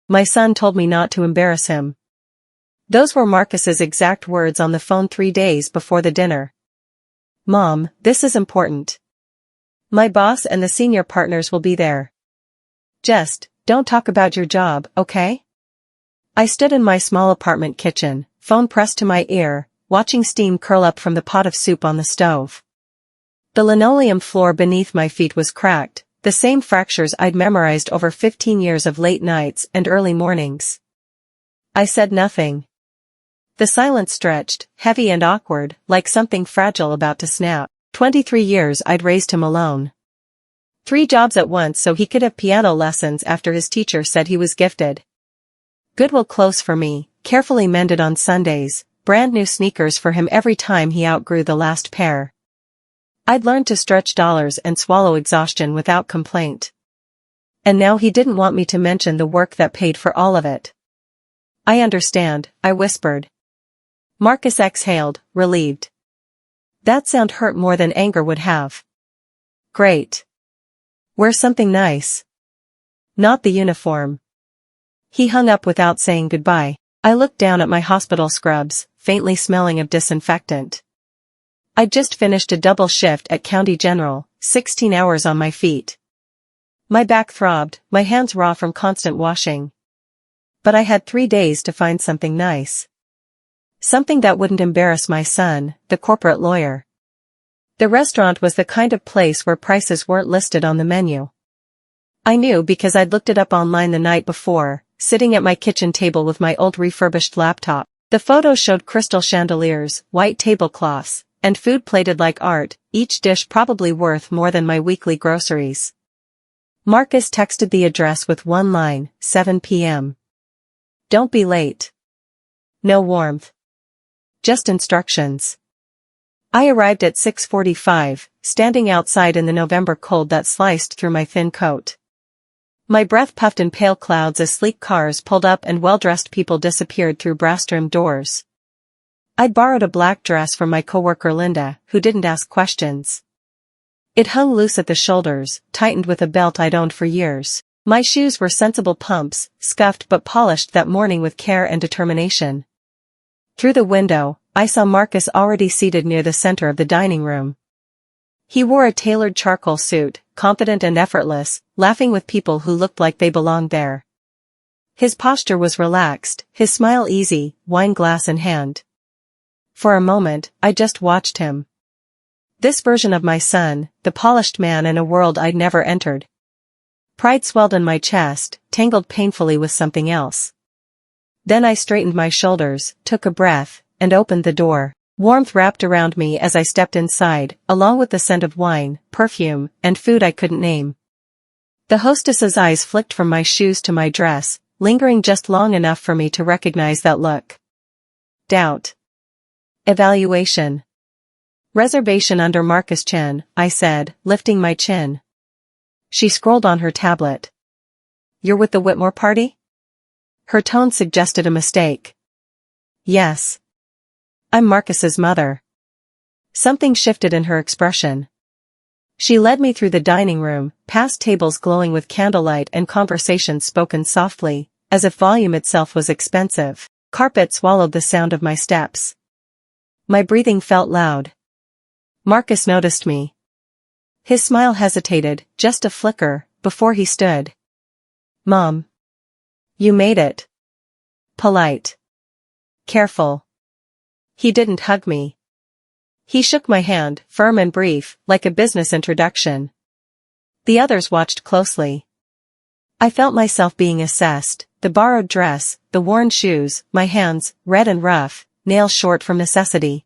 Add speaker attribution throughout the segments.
Speaker 1: My son told me not to embarrass him. Those were Marcus's exact words on the phone 3 days before the dinner. Mom, this is important. My boss and the senior partners will be there. Just, don't talk about your job, okay? I stood in my small apartment kitchen, phone pressed to my ear, watching steam curl up from the pot of soup on the stove. The linoleum floor beneath my feet was cracked, the same fractures I'd memorized over 15 years of late nights and early mornings. I said nothing. The silence stretched, heavy and awkward, like something fragile about to snap. 23 years I'd raised him alone. 3 jobs at once so he could have piano lessons after his teacher said he was gifted. Goodwill clothes for me, carefully mended on Sundays, brand new sneakers for him every time he outgrew the last pair. I'd learned to stretch dollars and swallow exhaustion without complaint. And now he didn't want me to mention the work that paid for all of it. I understand, I whispered. Marcus exhaled, relieved. That sound hurt more than anger would have. Great. Wear something nice. Not the uniform. He hung up without saying goodbye. I looked down at my hospital scrubs, faintly smelling of disinfectant. I'd just finished a double shift at County General, 16 hours on my feet. My back throbbed, my hands raw from constant washing. But I had 3 days to find something nice. Something that wouldn't embarrass my son, the corporate lawyer. The restaurant was the kind of place where prices weren't listed on the menu. I knew because I'd looked it up online the night before, sitting at my kitchen table with my old refurbished laptop. The photos showed crystal chandeliers, white tablecloths, and food plated like art, each dish probably worth more than my weekly groceries. Marcus texted the address with one line, 7 p.m. Don't be late. No warmth. Just instructions. I arrived at 6:45, standing outside in the November cold that sliced through my thin coat. My breath puffed in pale clouds as sleek cars pulled up and well-dressed people disappeared through brass-trimmed doors. I'd borrowed a black dress from my coworker Linda, who didn't ask questions. It hung loose at the shoulders, tightened with a belt I'd owned for years. My shoes were sensible pumps, scuffed but polished that morning with care and determination. Through the window, I saw Marcus already seated near the center of the dining room. He wore a tailored charcoal suit, confident and effortless, laughing with people who looked like they belonged there. His posture was relaxed, his smile easy, wine glass in hand. For a moment, I just watched him. This version of my son, the polished man in a world I'd never entered. Pride swelled in my chest, tangled painfully with something else. Then I straightened my shoulders, took a breath, and opened the door. Warmth wrapped around me as I stepped inside, along with the scent of wine, perfume, and food I couldn't name. The hostess's eyes flicked from my shoes to my dress, lingering just long enough for me to recognize that look. Doubt. Evaluation. Reservation under Marcus Chen, I said, lifting my chin. She scrolled on her tablet. You're with the Whitmore party? Her tone suggested a mistake. Yes. I'm Marcus's mother. Something shifted in her expression. She led me through the dining room, past tables glowing with candlelight and conversations spoken softly, as if volume itself was expensive. Carpet swallowed the sound of my steps. My breathing felt loud. Marcus noticed me. His smile hesitated, just a flicker, before he stood. Mom. You made it. Polite. Careful. He didn't hug me. He shook my hand, firm and brief, like a business introduction. The others watched closely. I felt myself being assessed, the borrowed dress, the worn shoes, my hands, red and rough, nails short from necessity.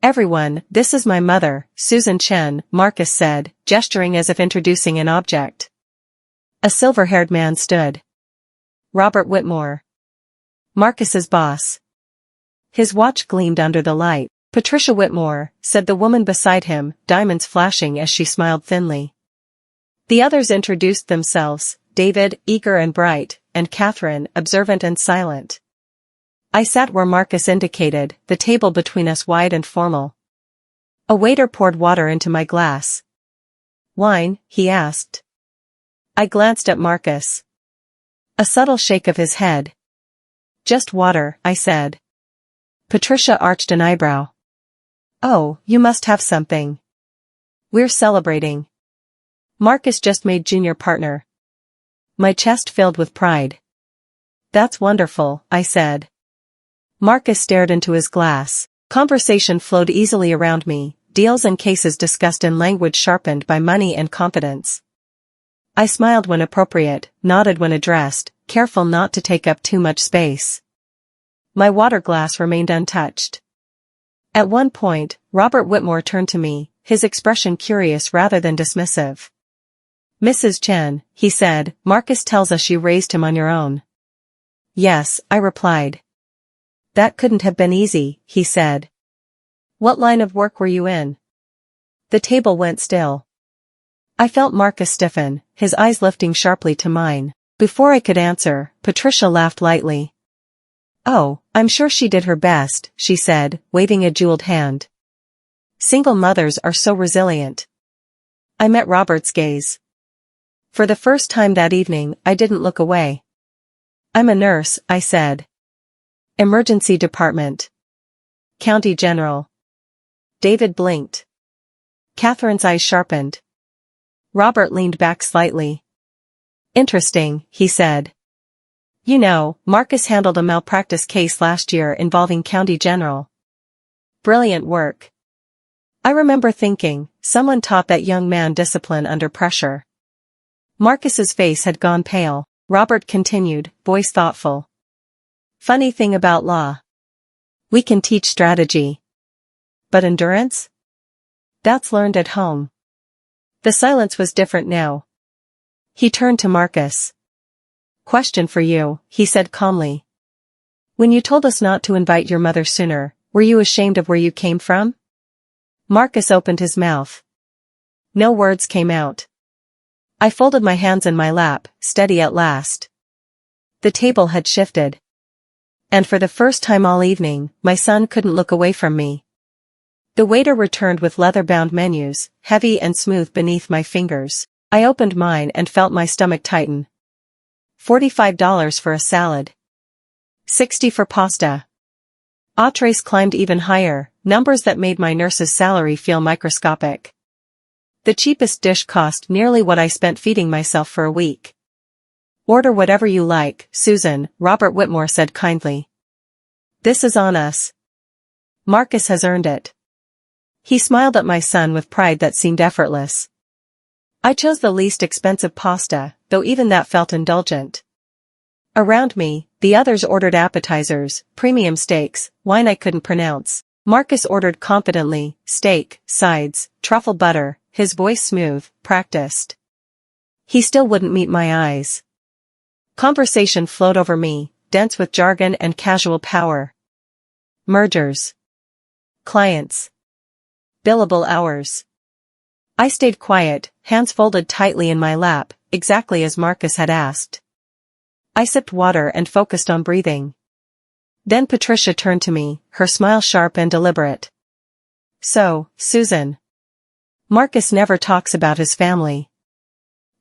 Speaker 1: Everyone, this is my mother, Susan Chen, Marcus said, gesturing as if introducing an object. A silver-haired man stood. Robert Whitmore. Marcus's boss. His watch gleamed under the light. Patricia Whitmore, said the woman beside him, diamonds flashing as she smiled thinly. The others introduced themselves, David, eager and bright, and Catherine, observant and silent. I sat where Marcus indicated, the table between us wide and formal. A waiter poured water into my glass. Wine, he asked. I glanced at Marcus. A subtle shake of his head. Just water, I said. Patricia arched an eyebrow. Oh, you must have something. We're celebrating. Marcus just made junior partner. My chest filled with pride. That's wonderful, I said. Marcus stared into his glass. Conversation flowed easily around me, deals and cases discussed in language sharpened by money and confidence. I smiled when appropriate, nodded when addressed, careful not to take up too much space. My water glass remained untouched. At one point, Robert Whitmore turned to me, his expression curious rather than dismissive. Mrs. Chen, he said, Marcus tells us you raised him on your own. Yes, I replied. That couldn't have been easy, he said. What line of work were you in? The table went still. I felt Marcus stiffen, his eyes lifting sharply to mine. Before I could answer, Patricia laughed lightly. Oh, I'm sure she did her best, she said, waving a jeweled hand. Single mothers are so resilient. I met Robert's gaze. For the first time that evening, I didn't look away. I'm a nurse, I said. Emergency department. County General. David blinked. Catherine's eyes sharpened. Robert leaned back slightly. Interesting, he said. You know, Marcus handled a malpractice case last year involving County General. Brilliant work. I remember thinking, someone taught that young man discipline under pressure. Marcus's face had gone pale. Robert continued, voice thoughtful. Funny thing about law. We can teach strategy. But endurance? That's learned at home. The silence was different now. He turned to Marcus. Question for you, he said calmly. When you told us not to invite your mother sooner, were you ashamed of where you came from? Marcus opened his mouth. No words came out. I folded my hands in my lap, steady at last. The table had shifted. And for the first time all evening, my son couldn't look away from me. The waiter returned with leather-bound menus, heavy and smooth beneath my fingers. I opened mine and felt my stomach tighten. $45 for a salad. $60 for pasta. Entrees climbed even higher, numbers that made my nurse's salary feel microscopic. The cheapest dish cost nearly what I spent feeding myself for a week. Order whatever you like, Susan, Robert Whitmore said kindly. This is on us. Marcus has earned it. He smiled at my son with pride that seemed effortless. I chose the least expensive pasta, though even that felt indulgent. Around me, the others ordered appetizers, premium steaks, wine I couldn't pronounce. Marcus ordered confidently, steak, sides, truffle butter, his voice smooth, practiced. He still wouldn't meet my eyes. Conversation flowed over me, dense with jargon and casual power. Mergers. Clients. Billable hours. I stayed quiet, hands folded tightly in my lap, exactly as Marcus had asked. I sipped water and focused on breathing. Then Patricia turned to me, her smile sharp and deliberate. So, Susan. Marcus never talks about his family.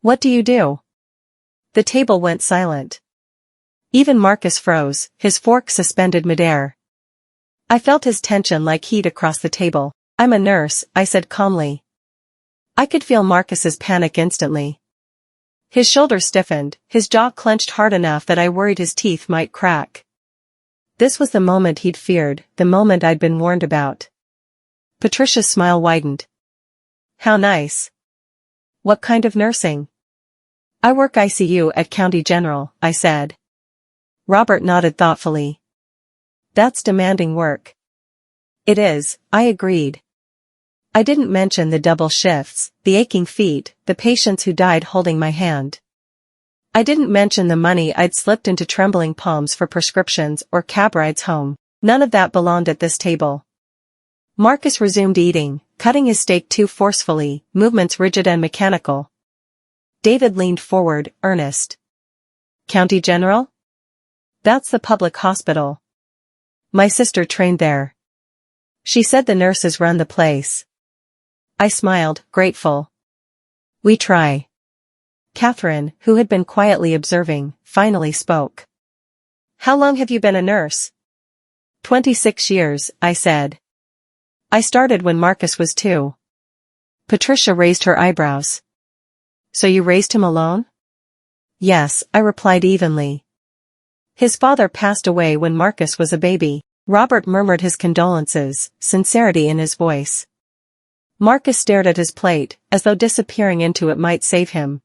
Speaker 1: What do you do? The table went silent. Even Marcus froze, his fork suspended midair. I felt his tension like heat across the table. I'm a nurse, I said calmly. I could feel Marcus's panic instantly. His shoulders stiffened, his jaw clenched hard enough that I worried his teeth might crack. This was the moment he'd feared, the moment I'd been warned about. Patricia's smile widened. How nice. What kind of nursing? I work ICU at County General, I said. Robert nodded thoughtfully. That's demanding work. It is, I agreed. I didn't mention the double shifts, the aching feet, the patients who died holding my hand. I didn't mention the money I'd slipped into trembling palms for prescriptions or cab rides home. None of that belonged at this table. Marcus resumed eating, cutting his steak too forcefully, movements rigid and mechanical. David leaned forward, earnest. County General? That's the public hospital. My sister trained there. She said the nurses run the place. I smiled, grateful. We try. Catherine, who had been quietly observing, finally spoke. "How long have you been a nurse?" 26 years, I said. "I started when Marcus was 2. Patricia raised her eyebrows. "So you raised him alone?" "Yes," I replied evenly. "His father passed away when Marcus was a baby." Robert murmured his condolences, sincerity in his voice. Marcus stared at his plate, as though disappearing into it might save him.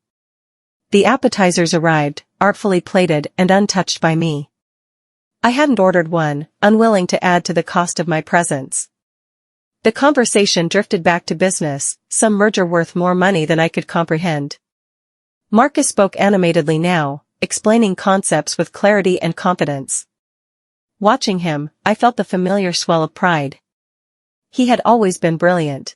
Speaker 1: The appetizers arrived, artfully plated and untouched by me. I hadn't ordered one, unwilling to add to the cost of my presence. The conversation drifted back to business, some merger worth more money than I could comprehend. Marcus spoke animatedly now, explaining concepts with clarity and confidence. Watching him, I felt the familiar swell of pride. He had always been brilliant.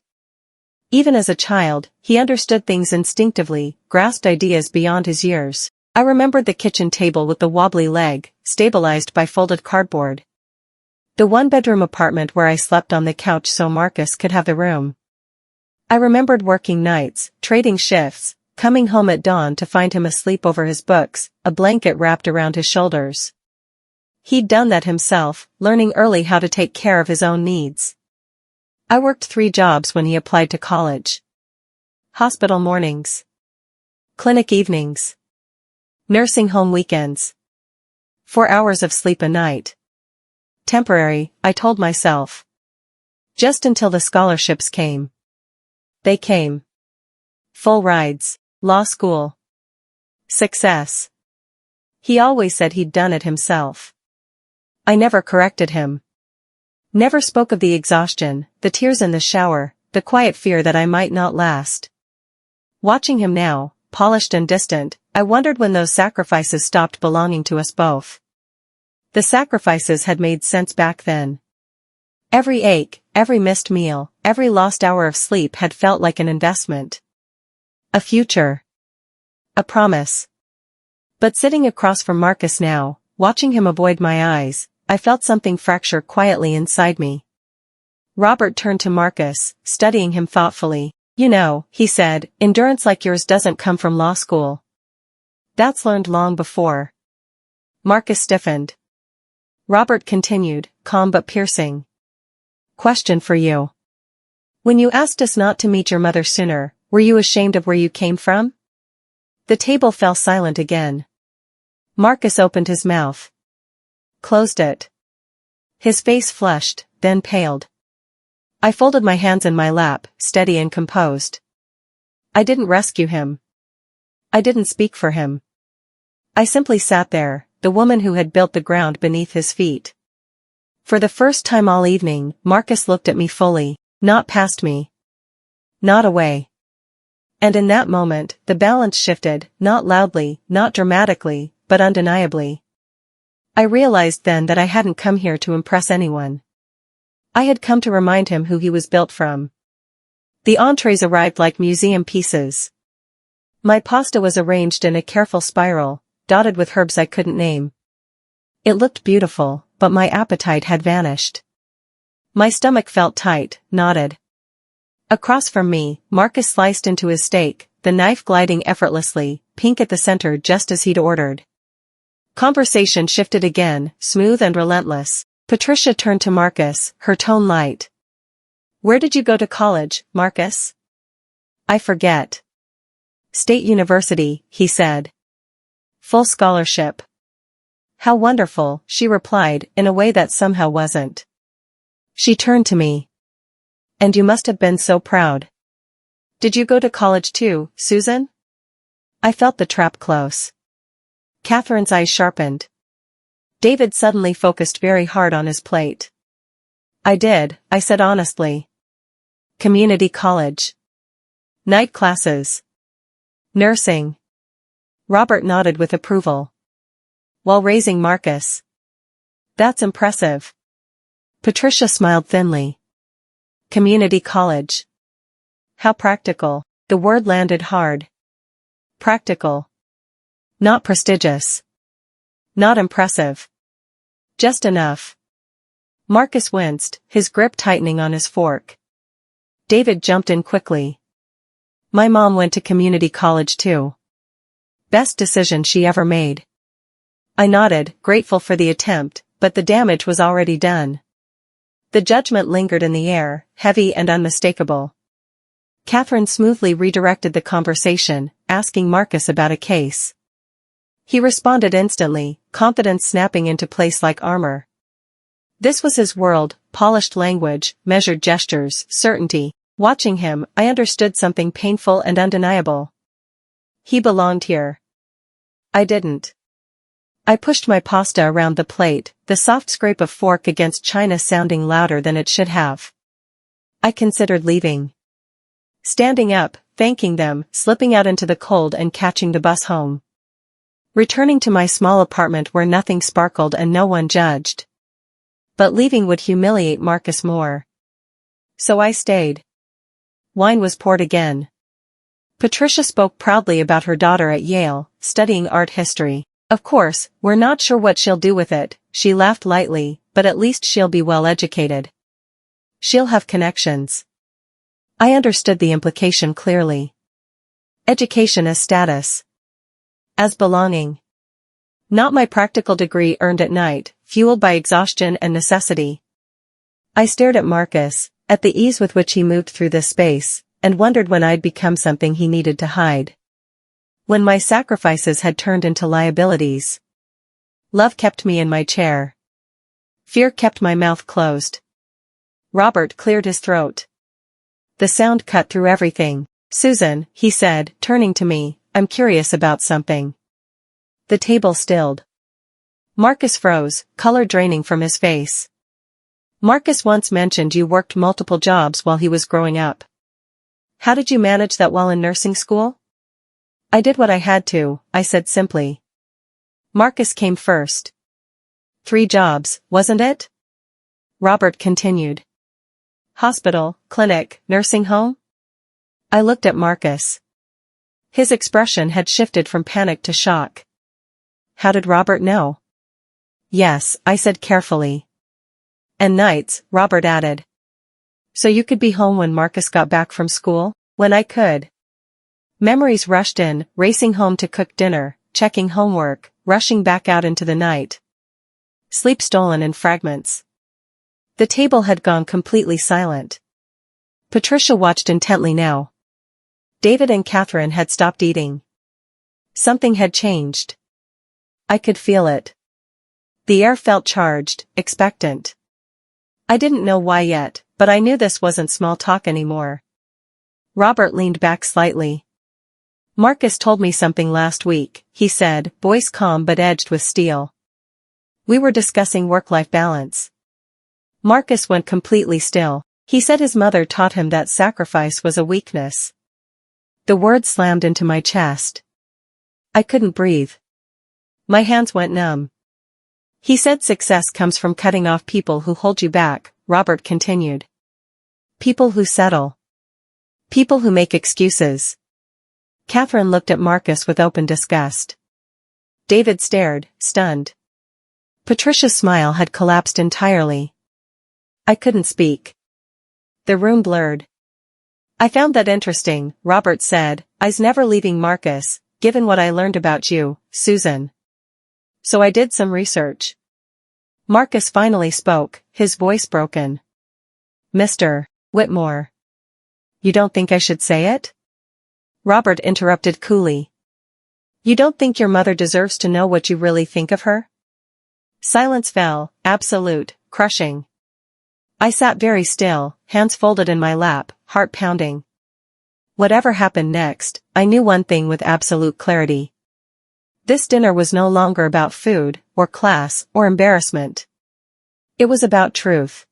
Speaker 1: Even as a child, he understood things instinctively, grasped ideas beyond his years. I remembered the kitchen table with the wobbly leg, stabilized by folded cardboard. The one-bedroom apartment where I slept on the couch so Marcus could have the room. I remembered working nights, trading shifts, coming home at dawn to find him asleep over his books, a blanket wrapped around his shoulders. He'd done that himself, learning early how to take care of his own needs. I worked 3 jobs when he applied to college. Hospital mornings. Clinic evenings. Nursing home weekends. 4 hours of sleep a night. Temporary, I told myself. Just until the scholarships came. They came. Full rides, law school. Success. He always said he'd done it himself. I never corrected him. Never spoke of the exhaustion, the tears in the shower, the quiet fear that I might not last. Watching him now, polished and distant, I wondered when those sacrifices stopped belonging to us both. The sacrifices had made sense back then. Every ache, every missed meal, every lost hour of sleep had felt like an investment. A future. A promise. But sitting across from Marcus now, watching him avoid my eyes, I felt something fracture quietly inside me. Robert turned to Marcus, studying him thoughtfully. "You know," he said, "endurance like yours doesn't come from law school. That's learned long before." Marcus stiffened. Robert continued, calm but piercing. "Question for you. When you asked us not to meet your mother sooner, were you ashamed of where you came from?" The table fell silent again. Marcus opened his mouth. Closed it. His face flushed, then paled. I folded my hands in my lap, steady and composed. I didn't rescue him. I didn't speak for him. I simply sat there, the woman who had built the ground beneath his feet. For the first time all evening, Marcus looked at me fully, not past me. Not away. And in that moment, the balance shifted, not loudly, not dramatically, but undeniably. I realized then that I hadn't come here to impress anyone. I had come to remind him who he was built from. The entrees arrived like museum pieces. My pasta was arranged in a careful spiral, dotted with herbs I couldn't name. It looked beautiful, but my appetite had vanished. My stomach felt tight, knotted. Across from me, Marcus sliced into his steak, the knife gliding effortlessly, pink at the center just as he'd ordered. Conversation shifted again, smooth and relentless. Patricia turned to Marcus, her tone light. "Where did you go to college, Marcus?" "I forget." "State University," he said. "Full scholarship." "How wonderful," she replied, in a way that somehow wasn't. She turned to me. "And you must have been so proud. Did you go to college too, Susan?" I felt the trap close. Catherine's eyes sharpened. David suddenly focused very hard on his plate. "I did," I said honestly. "Community college. Night classes. Nursing." Robert nodded with approval. "While raising Marcus." "That's impressive." Patricia smiled thinly. "Community college. How practical." The word landed hard. Practical. Not prestigious. Not impressive. Just enough. Marcus winced, his grip tightening on his fork. David jumped in quickly. "My mom went to community college too." Best decision she ever made. I nodded, grateful for the attempt, but the damage was already done. The judgment lingered in the air, heavy and unmistakable. Catherine smoothly redirected the conversation, asking Marcus about a case. He responded instantly, confidence snapping into place like armor. This was his world, polished language, measured gestures, certainty. Watching him, I understood something painful and undeniable. He belonged here. I didn't. I pushed my pasta around the plate, the soft scrape of fork against china sounding louder than it should have. I considered leaving. Standing up, thanking them, slipping out into the cold and catching the bus home. Returning to my small apartment where nothing sparkled and no one judged. But leaving would humiliate Marcus more. So I stayed. Wine was poured again. Patricia spoke proudly about her daughter at Yale, studying art history. Of course, we're not sure what she'll do with it, she laughed lightly, but at least she'll be well educated. She'll have connections. I understood the implication clearly. Education as status. As belonging. Not my practical degree earned at night, fueled by exhaustion and necessity. I stared at Marcus, at the ease with which he moved through this space, and wondered when I'd become something he needed to hide. When my sacrifices had turned into liabilities. Love kept me in my chair. Fear kept my mouth closed. Robert cleared his throat. The sound cut through everything. Susan, he said, turning to me, I'm curious about something. The table stilled. Marcus froze, color draining from his face. Marcus once mentioned you worked multiple jobs while he was growing up. How did you manage that while in nursing school? I did what I had to, I said simply. Marcus came first. 3 jobs, wasn't it? Robert continued. Hospital, clinic, nursing home? I looked at Marcus. His expression had shifted from panic to shock. How did Robert know? Yes, I said carefully. And nights, Robert added. So you could be home when Marcus got back from school? When I could. Memories rushed in, racing home to cook dinner, checking homework, rushing back out into the night. Sleep stolen in fragments. The table had gone completely silent. Patricia watched intently now. David and Catherine had stopped eating. Something had changed. I could feel it. The air felt charged, expectant. I didn't know why yet, but I knew this wasn't small talk anymore. Robert leaned back slightly. Marcus told me something last week, he said, voice calm but edged with steel. We were discussing work-life balance. Marcus went completely still. He said his mother taught him that sacrifice was a weakness. The words slammed into my chest. I couldn't breathe. My hands went numb. He said success comes from cutting off people who hold you back, Robert continued. People who settle. People who make excuses. Catherine looked at Marcus with open disgust. David stared, stunned. Patricia's smile had collapsed entirely. I couldn't speak. The room blurred. I found that interesting, Robert said, I's never leaving Marcus, given what I learned about you, Susan. So I did some research. Marcus finally spoke, his voice broken. Mr. Whitmore. You don't think I should say it? Robert interrupted coolly. You don't think your mother deserves to know what you really think of her? Silence fell, absolute, crushing. I sat very still, hands folded in my lap, heart pounding. Whatever happened next, I knew one thing with absolute clarity. This dinner was no longer about food, or class, or embarrassment. It was about truth.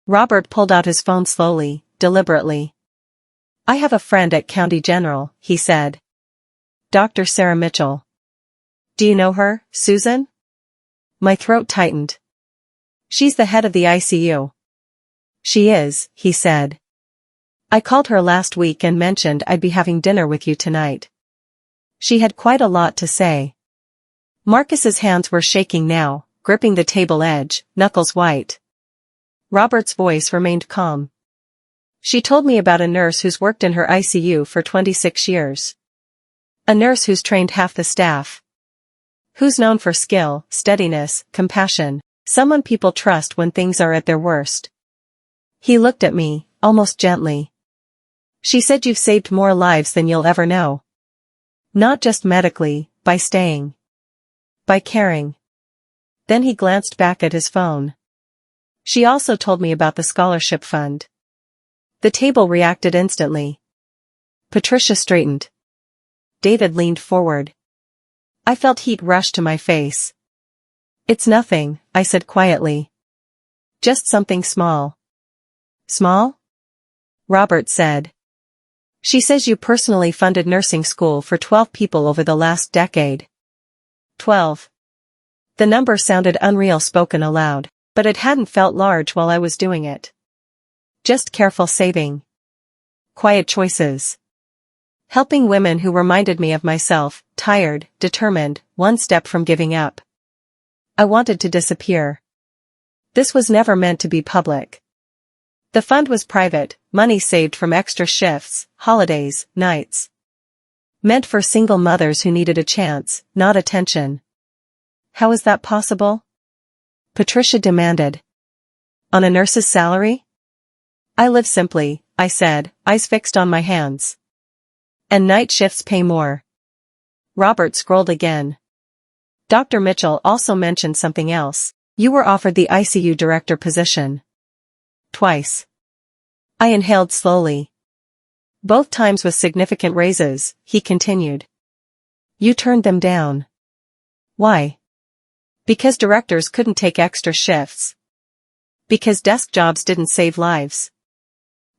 Speaker 1: Robert pulled out his phone slowly, deliberately. I have a friend at County General, he said. Dr. Sarah Mitchell. Do you know her, Susan? My throat tightened. She's the head of the ICU. She is, he said. I called her last week and mentioned I'd be having dinner with you tonight. She had quite a lot to say. Marcus's hands were shaking now, gripping the table edge, knuckles white. Robert's voice remained calm. She told me about a nurse who's worked in her ICU for 26 years. A nurse who's trained half the staff. Who's known for skill, steadiness, compassion. Someone people trust when things are at their worst. He looked at me, almost gently. She said you've saved more lives than you'll ever know. Not just medically, by staying. By caring. Then he glanced back at his phone. She also told me about the scholarship fund. The table reacted instantly. Patricia straightened. David leaned forward. I felt heat rush to my face. It's nothing, I said quietly. Just something small. Small? Robert said. She says you personally funded nursing school for 12 people over the last decade. 12. The number sounded unreal spoken aloud, but it hadn't felt large while I was doing it. Just careful saving. Quiet choices. Helping women who reminded me of myself, tired, determined, one step from giving up. I wanted to disappear. This was never meant to be public. The fund was private, money saved from extra shifts, holidays, nights. Meant for single mothers who needed a chance, not attention. How is that possible? Patricia demanded. On a nurse's salary? I live simply, I said, eyes fixed on my hands. And night shifts pay more. Robert scrolled again. Dr. Mitchell also mentioned something else. You were offered the ICU director position. Twice. I inhaled slowly. Both times with significant raises, he continued. You turned them down. Why? Because directors couldn't take extra shifts. Because desk jobs didn't save lives.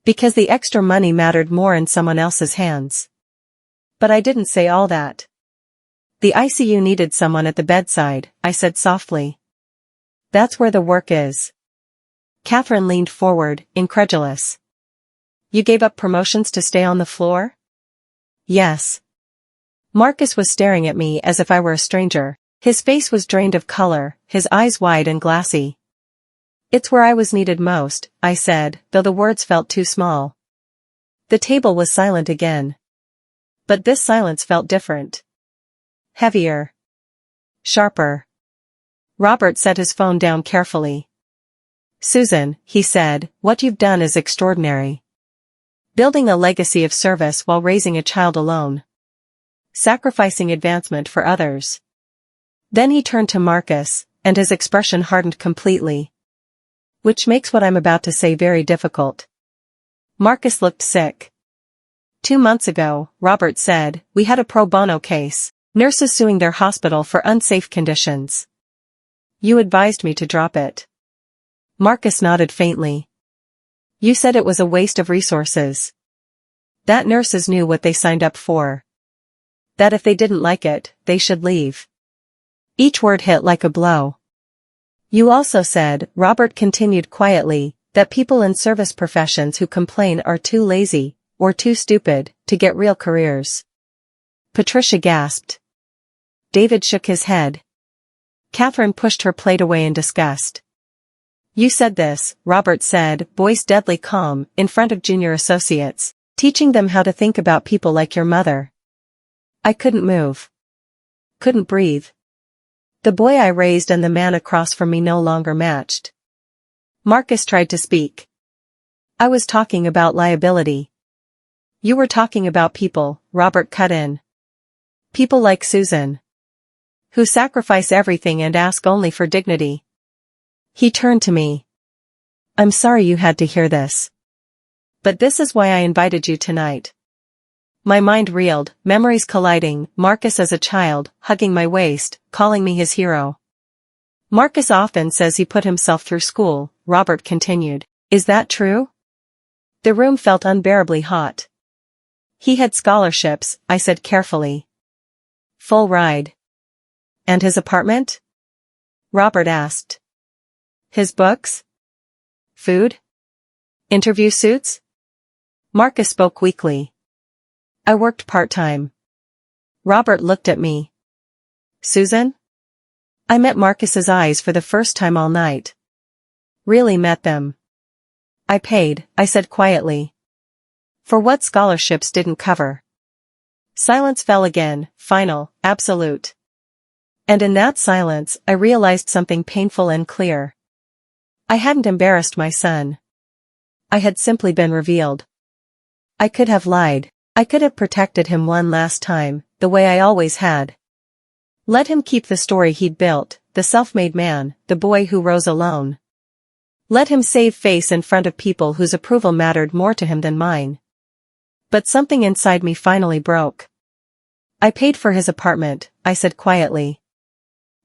Speaker 1: Because the extra money mattered more in someone else's hands. But I didn't say all that. The ICU needed someone at the bedside, I said softly. That's where the work is. Catherine leaned forward, incredulous. You gave up promotions to stay on the floor? Yes. Marcus was staring at me as if I were a stranger. His face was drained of color, his eyes wide and glassy. It's where I was needed most, I said, though the words felt too small. The table was silent again. But this silence felt different. Heavier. Sharper. Robert set his phone down carefully. Susan, he said, what you've done is extraordinary. Building a legacy of service while raising a child alone. Sacrificing advancement for others. Then he turned to Marcus, and his expression hardened completely. Which makes what I'm about to say very difficult. Marcus looked sick. 2 months ago, Robert said, we had a pro bono case, nurses suing their hospital for unsafe conditions. You advised me to drop it. Marcus nodded faintly. You said it was a waste of resources. That nurses knew what they signed up for. That if they didn't like it, they should leave. Each word hit like a blow. You also said, Robert continued quietly, that people in service professions who complain are too lazy, or too stupid, to get real careers. Patricia gasped. David shook his head. Catherine pushed her plate away in disgust. You said this, Robert said, voice deadly calm, in front of junior associates, teaching them how to think about people like your mother. I couldn't move. Couldn't breathe. The boy I raised and the man across from me no longer matched. Marcus tried to speak. I was talking about liability. You were talking about people, Robert cut in. People like Susan. Who sacrifice everything and ask only for dignity. He turned to me. I'm sorry you had to hear this. But this is why I invited you tonight. My mind reeled, memories colliding, Marcus as a child, hugging my waist, calling me his hero. Marcus often says he put himself through school, Robert continued. Is that true? The room felt unbearably hot. He had scholarships, I said carefully. Full ride. And his apartment? Robert asked. His books? Food? Interview suits? Marcus spoke weakly. I worked part-time. Robert looked at me. Susan? I met Marcus's eyes for the first time all night. Really met them. I paid, I said quietly. For what scholarships didn't cover. Silence fell again, final, absolute. And in that silence, I realized something painful and clear. I hadn't embarrassed my son. I had simply been revealed. I could have lied. I could have protected him one last time, the way I always had. Let him keep the story he'd built, the self-made man, the boy who rose alone. Let him save face in front of people whose approval mattered more to him than mine. But something inside me finally broke. I paid for his apartment, I said quietly.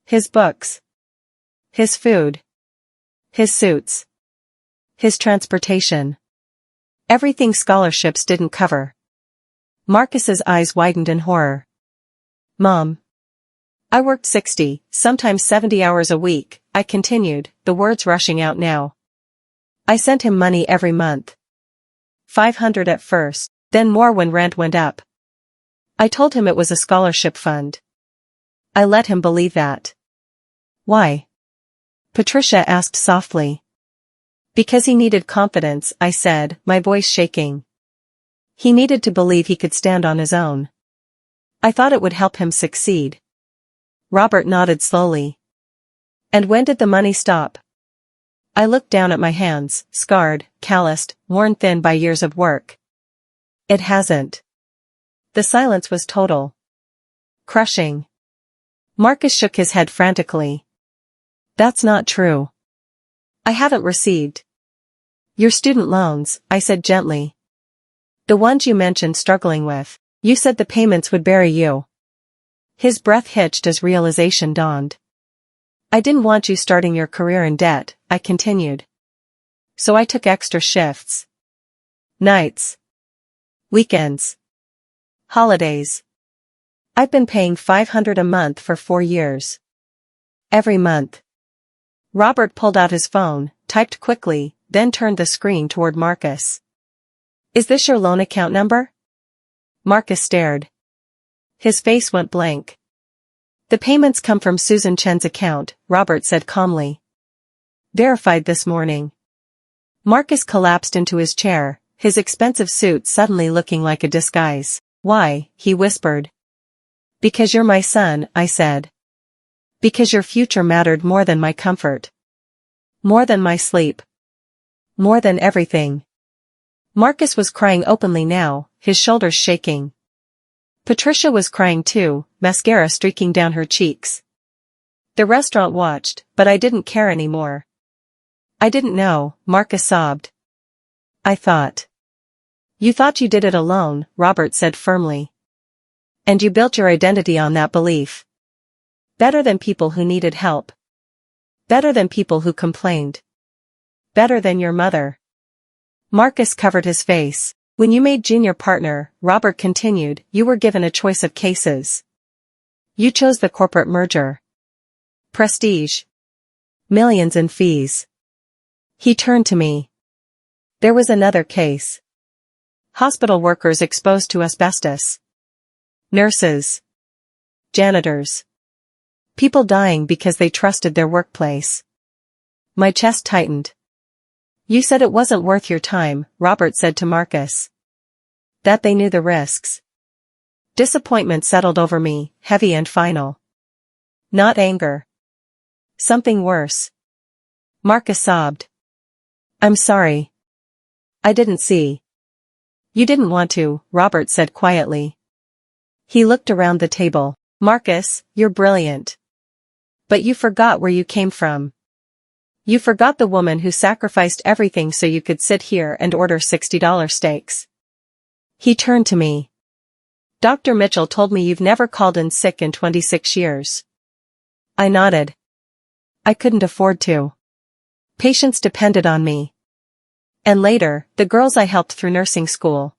Speaker 1: His books. His food. His suits. His transportation. Everything scholarships didn't cover. Marcus's eyes widened in horror. Mom. I worked 60, sometimes 70 hours a week, I continued, the words rushing out now. I sent him money every month. $500 at first, then more when rent went up. I told him it was a scholarship fund. I let him believe that. Why? Patricia asked softly. Because he needed confidence, I said, my voice shaking. He needed to believe he could stand on his own. I thought it would help him succeed. Robert nodded slowly. And when did the money stop? I looked down at my hands, scarred, calloused, worn thin by years of work. It hasn't. The silence was total. Crushing. Marcus shook his head frantically. That's not true. I haven't received. Your student loans, I said gently. The ones you mentioned struggling with. You said the payments would bury you. His breath hitched as realization dawned. I didn't want you starting your career in debt, I continued. So I took extra shifts. Nights. Weekends. Holidays. I've been paying $500 a month for 4 years. Every month. Robert pulled out his phone, typed quickly, then turned the screen toward Marcus. Is this your loan account number? Marcus stared. His face went blank. The payments come from Susan Chen's account, Robert said calmly. Verified this morning. Marcus collapsed into his chair, his expensive suit suddenly looking like a disguise. Why? He whispered. Because you're my son, I said. Because your future mattered more than my comfort. More than my sleep. More than everything. Marcus was crying openly now, his shoulders shaking. Patricia was crying too, mascara streaking down her cheeks. The restaurant watched, but I didn't care anymore. I didn't know, Marcus sobbed. I thought. You thought you did it alone, Robert said firmly. And you built your identity on that belief. Better than people who needed help. Better than people who complained. Better than your mother. Marcus covered his face. When you made Junior partner, Robert continued, you were given a choice of cases. You chose the corporate merger. Prestige. Millions in fees. He turned to me. There was another case. Hospital workers exposed to asbestos. Nurses. Janitors. People dying because they trusted their workplace. My chest tightened. You said it wasn't worth your time, Robert said to Marcus. That they knew the risks. Disappointment settled over me, heavy and final. Not anger. Something worse. Marcus sobbed. I'm sorry. I didn't see. You didn't want to, Robert said quietly. He looked around the table. Marcus, you're brilliant. But you forgot where you came from. You forgot the woman who sacrificed everything so you could sit here and order $60 steaks. He turned to me. Dr. Mitchell told me you've never called in sick in 26 years. I nodded. I couldn't afford to. Patients depended on me. And later, the girls I helped through nursing school.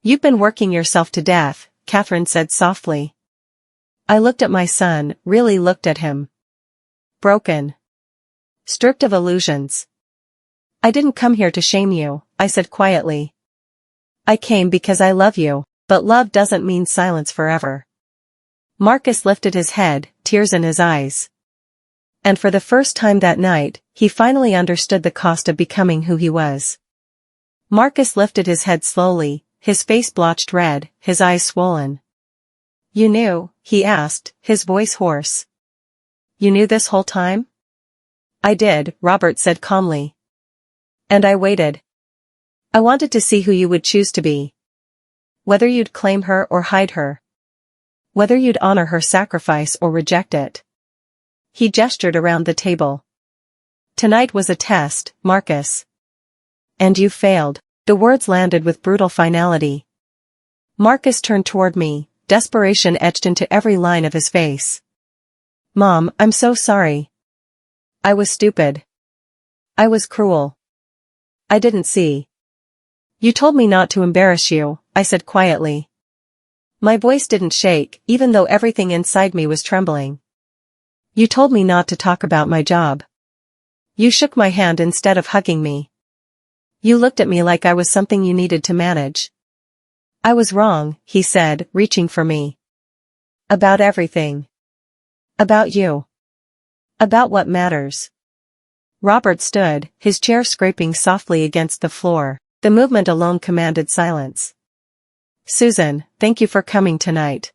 Speaker 1: You've been working yourself to death, Catherine said softly. I looked at my son, really looked at him. Broken. Stripped of illusions. I didn't come here to shame you, I said quietly. I came because I love you, but love doesn't mean silence forever. Marcus lifted his head, tears in his eyes. And for the first time that night, he finally understood the cost of becoming who he was. Marcus lifted his head slowly, his face blotched red, his eyes swollen. "You knew?" he asked, his voice hoarse. "You knew this whole time?" "I did," Robert said calmly. "And I waited. I wanted to see who you would choose to be. Whether you'd claim her or hide her. Whether you'd honor her sacrifice or reject it." He gestured around the table. "Tonight was a test, Marcus. And you failed." The words landed with brutal finality. Marcus turned toward me, desperation etched into every line of his face. "Mom, I'm so sorry. I was stupid. I was cruel. I didn't see." "You told me not to embarrass you," I said quietly. My voice didn't shake, even though everything inside me was trembling. "You told me not to talk about my job. You shook my hand instead of hugging me. You looked at me like I was something you needed to manage." "I was wrong," he said, reaching for me. "About everything. About you. About what matters." Robert stood, his chair scraping softly against the floor. The movement alone commanded silence. "Susan, thank you for coming tonight.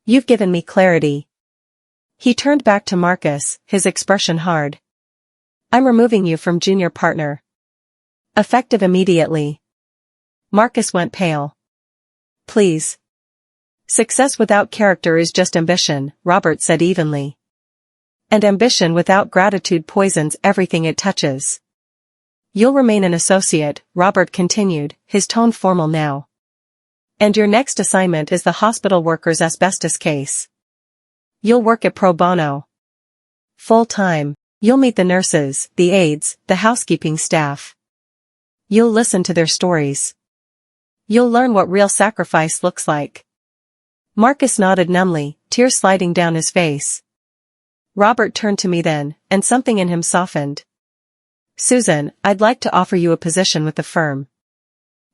Speaker 1: You've given me clarity." He turned back to Marcus, his expression hard. "I'm removing you from junior partner. Effective immediately." Marcus went pale. "Please." "Success without character is just ambition," Robert said evenly. "And ambition without gratitude poisons everything it touches." "You'll remain an associate," Robert continued, his tone formal now. "And your next assignment is the hospital workers' asbestos case. You'll work at pro bono. Full-time. You'll meet the nurses, the aides, the housekeeping staff. You'll listen to their stories. You'll learn what real sacrifice looks like." Marcus nodded numbly, tears sliding down his face. Robert turned to me then, and something in him softened. "Susan, I'd like to offer you a position with the firm.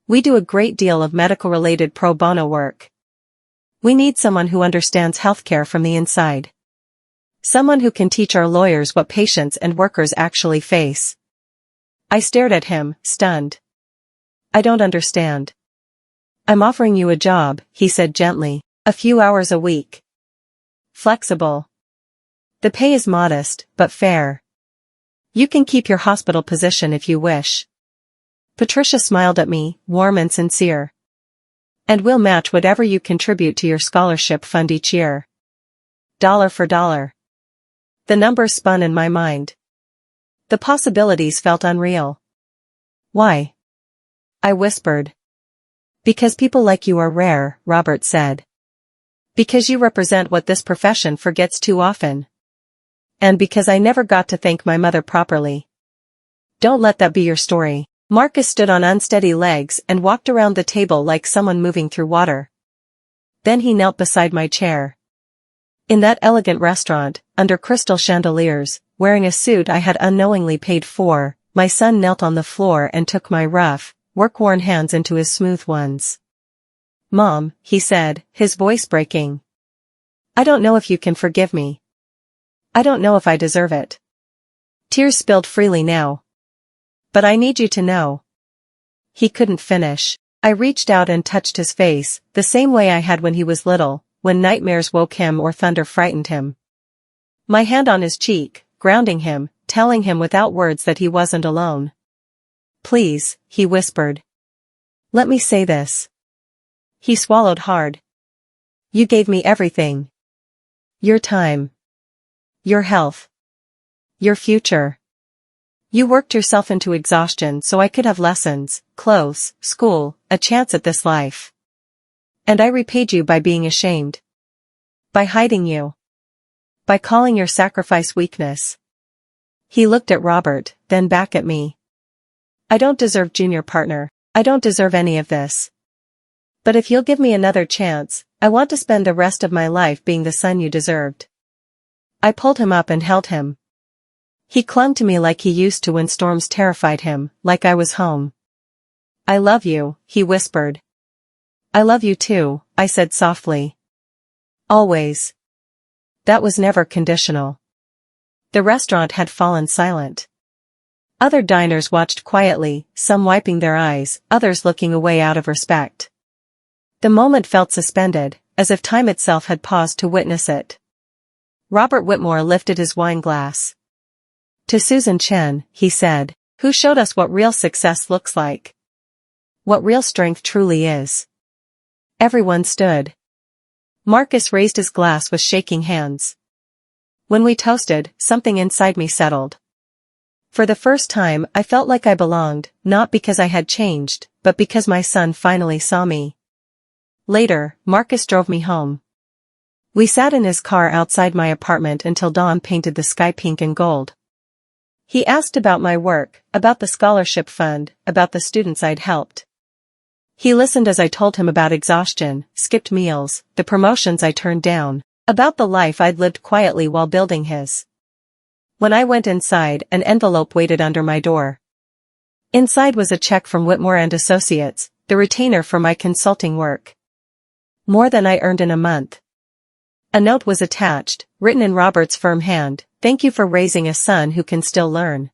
Speaker 1: We do a great deal of medical-related pro bono work. We need someone who understands healthcare from the inside. Someone who can teach our lawyers what patients and workers actually face." I stared at him, stunned. "I don't understand." "I'm offering you a job," he said gently. "A few hours a week. Flexible. The pay is modest, but fair. You can keep your hospital position if you wish." Patricia smiled at me, warm and sincere. "And we'll match whatever you contribute to your scholarship fund each year. Dollar for dollar." The numbers spun in my mind. The possibilities felt unreal. "Why?" I whispered. "Because people like you are rare," Robert said. "Because you represent what this profession forgets too often. And because I never got to thank my mother properly." "Don't let that be your story." Marcus stood on unsteady legs and walked around the table like someone moving through water. Then he knelt beside my chair. In that elegant restaurant, under crystal chandeliers, wearing a suit I had unknowingly paid for, my son knelt on the floor and took my rough, work-worn hands into his smooth ones. "Mom," he said, his voice breaking. "I don't know if you can forgive me. I don't know if I deserve it." Tears spilled freely now. "But I need you to know." He couldn't finish. I reached out and touched his face, the same way I had when he was little, when nightmares woke him or thunder frightened him. My hand on his cheek, grounding him, telling him without words that he wasn't alone. "Please," he whispered. "Let me say this." He swallowed hard. "You gave me everything. Your time. Your health. Your future. You worked yourself into exhaustion so I could have lessons, clothes, school, a chance at this life. And I repaid you by being ashamed. By hiding you. By calling your sacrifice weakness." He looked at Robert, then back at me. "I don't deserve junior partner. I don't deserve any of this. But if you'll give me another chance, I want to spend the rest of my life being the son you deserved." I pulled him up and held him. He clung to me like he used to when storms terrified him, like I was home. "I love you," he whispered. "I love you too," I said softly. "Always." That was never conditional. The restaurant had fallen silent. Other diners watched quietly, some wiping their eyes, others looking away out of respect. The moment felt suspended, as if time itself had paused to witness it. Robert Whitmore lifted his wine glass. To Susan Chen, he said, who showed us what real success looks like. What real strength truly is. Everyone stood. Marcus raised his glass with shaking hands. When we toasted, something inside me settled. For the first time, I felt like I belonged, not because I had changed, but because my son finally saw me. Later, Marcus drove me home. We sat in his car outside my apartment until dawn painted the sky pink and gold. He asked about my work, about the scholarship fund, about the students I'd helped. He listened as I told him about exhaustion, skipped meals, the promotions I turned down, about the life I'd lived quietly while building his. When I went inside, an envelope waited under my door. Inside was a check from Whitmore and Associates, the retainer for my consulting work. More than I earned in a month. A note was attached, written in Robert's firm hand, "Thank you for raising a son who can still learn.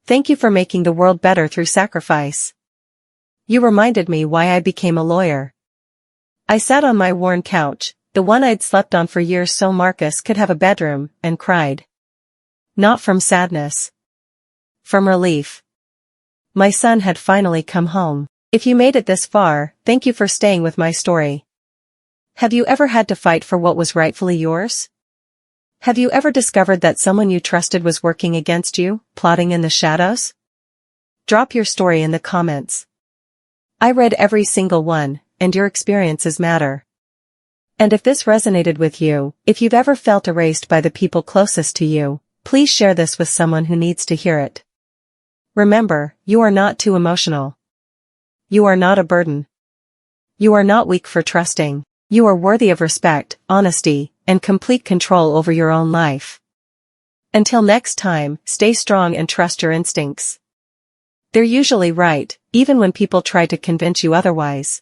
Speaker 1: Thank you for making the world better through sacrifice. You reminded me why I became a lawyer." I sat on my worn couch, the one I'd slept on for years so Marcus could have a bedroom, and cried. Not from sadness. From relief. My son had finally come home. If you made it this far, thank you for staying with my story. Have you ever had to fight for what was rightfully yours? Have you ever discovered that someone you trusted was working against you, plotting in the shadows? Drop your story in the comments. I read every single one, and your experiences matter. And if this resonated with you, if you've ever felt erased by the people closest to you, please share this with someone who needs to hear it. Remember, you are not too emotional. You are not a burden. You are not weak for trusting. You are worthy of respect, honesty, and complete control over your own life. Until next time, stay strong and trust your instincts. They're usually right, even when people try to convince you otherwise.